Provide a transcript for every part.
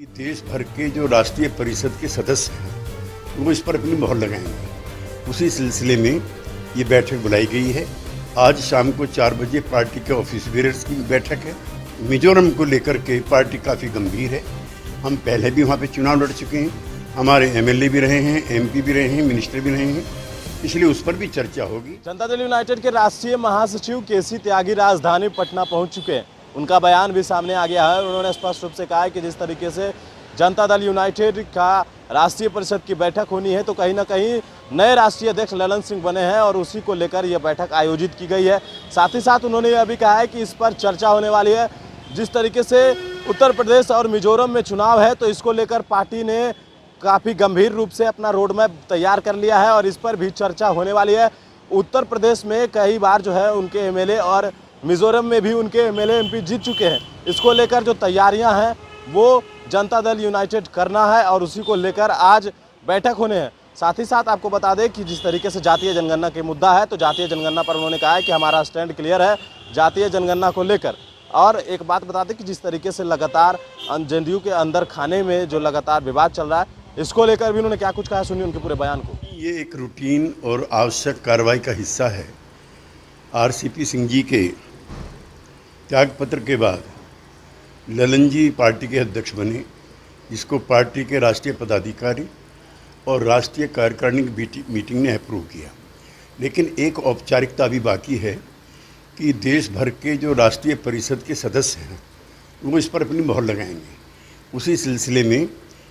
देश भर के जो राष्ट्रीय परिषद के सदस्य हैं वो इस पर अपनी मोहर लगाएंगे। उसी सिलसिले में ये बैठक बुलाई गई है। आज शाम को 4 बजे पार्टी के ऑफिस बेयर्स की बैठक है। मिजोरम को लेकर के पार्टी काफ़ी गंभीर है। हम पहले भी वहाँ पे चुनाव लड़ चुके हैं, हमारे एमएलए भी रहे हैं, एमपी भी रहे हैं, मिनिस्टर भी रहे हैं, इसलिए उस पर भी चर्चा होगी। जनता दल यूनाइटेड के राष्ट्रीय महासचिव केसी त्यागी राजधानी पटना पहुंच चुके हैं। उनका बयान भी सामने आ गया है। उन्होंने स्पष्ट रूप से कहा है कि जिस तरीके से जनता दल यूनाइटेड का राष्ट्रीय परिषद की बैठक होनी है तो कहीं ना कहीं नए राष्ट्रीय अध्यक्ष ललन सिंह बने हैं और उसी को लेकर यह बैठक आयोजित की गई है। साथ ही साथ उन्होंने यह भी कहा है कि इस पर चर्चा होने वाली है। जिस तरीके से उत्तर प्रदेश और मिजोरम में चुनाव है तो इसको लेकर पार्टी ने काफ़ी गंभीर रूप से अपना रोड मैप तैयार कर लिया है और इस पर भी चर्चा होने वाली है। उत्तर प्रदेश में कई बार जो है उनके एमएलए और मिजोरम में भी उनके एमएलए एमपी जीत चुके हैं। इसको लेकर जो तैयारियां हैं वो जनता दल यूनाइटेड करना है और उसी को लेकर आज बैठक होने हैं। साथ ही साथ आपको बता दें कि जिस तरीके से जातीय जनगणना के मुद्दा है तो जातीय जनगणना पर उन्होंने कहा है कि हमारा स्टैंड क्लियर है जातीय जनगणना को लेकर। और एक बात बता दें कि जिस तरीके से लगातार जदयू के अंदर खाने में जो लगातार विवाद चल रहा है इसको लेकर भी उन्होंने क्या कुछ कहा, सुनिए उनके पूरे बयान को। ये एक रूटीन और आवश्यक कार्रवाई का हिस्सा है। आरसीपी सिंह जी के त्यागपत्र के बाद ललन जी पार्टी के अध्यक्ष बने, जिसको पार्टी के राष्ट्रीय पदाधिकारी और राष्ट्रीय कार्यकारिणी की मीटिंग ने अप्रूव किया। लेकिन एक औपचारिकता अभी बाकी है कि देश भर के जो राष्ट्रीय परिषद के सदस्य हैं वो इस पर अपनी मोहर लगाएंगे। उसी सिलसिले में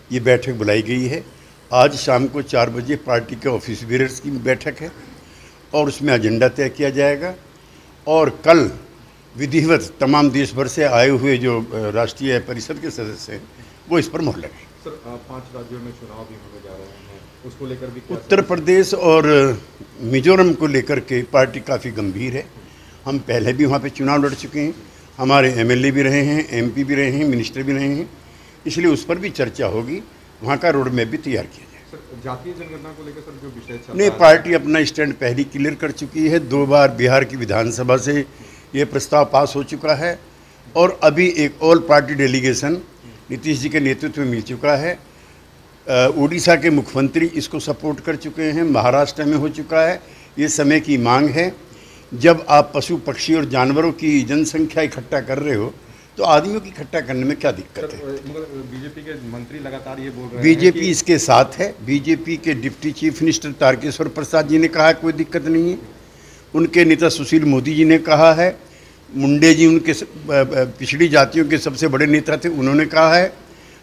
ये बैठक बुलाई गई है। आज शाम को 4 बजे पार्टी के ऑफिस बेयर्स की बैठक है और उसमें एजेंडा तय किया जाएगा और कल विधिवत तमाम देश भर से आए हुए जो राष्ट्रीय परिषद के सदस्य हैं वो इस पर मोहर लगाएंगे। सर 5 राज्यों में चुनाव भी होने जा रहे हैं, उसको लेकर भी उत्तर प्रदेश और मिजोरम को लेकर के पार्टी काफ़ी गंभीर है। हम पहले भी वहाँ पे चुनाव लड़ चुके हैं, हमारे एमएलए भी रहे हैं, एमपी भी रहे हैं, मिनिस्टर भी रहे हैं, इसलिए उस पर भी चर्चा होगी। वहाँ का रोड मैप भी तैयार किया जाए। सर जातीय जनगणना को लेकर सर जो विषय चल नहीं, पार्टी अपना स्टैंड पहले क्लियर कर चुकी है। 2 बार बिहार की विधानसभा से ये प्रस्ताव पास हो चुका है और अभी एक all party delegation Nitish ji के नेतृत्व में मिल चुका है। उड़ीसा के मुख्यमंत्री इसको सपोर्ट कर चुके हैं, महाराष्ट्र में हो चुका है। ये समय की मांग है। जब आप पशु पक्षी और जानवरों की जनसंख्या इकट्ठा कर रहे हो तो आदमियों की इकट्ठा करने में क्या दिक्कत है? बीजेपी के मंत्री लगातार ये बोल रहे हैं बीजेपी इसके साथ है। बीजेपी के deputy chief minister Tarkeshwar Prasad ji ने कहा है कोई दिक्कत नहीं है। उनके नेता सुशील मोदी जी ने कहा है। मुंडे जी उनके पिछड़ी जातियों के सबसे बड़े नेता थे, उन्होंने कहा है।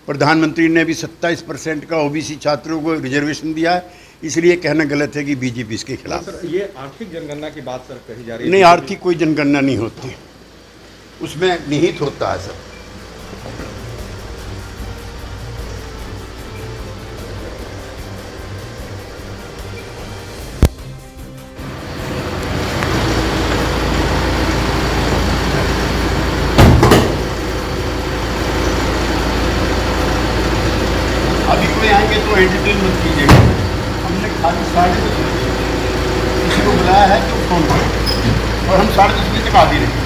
प्रधानमंत्री ने भी 27% का ओबीसी छात्रों को रिजर्वेशन दिया है। इसलिए कहना गलत है कि बीजेपी इसके खिलाफ। सर ये आर्थिक जनगणना की बात सर कही जा रही है। नहीं, आर्थिक कोई जनगणना नहीं होती, उसमें निहित होता है सर। अभी कोई आएंगे तो एंटरटेन मत कीजिएगा। हमने खाली 10:30 बजे किसी को बुलाया है तो फोन करो और हम 10:30 बजे तक आ भी रहे हैं।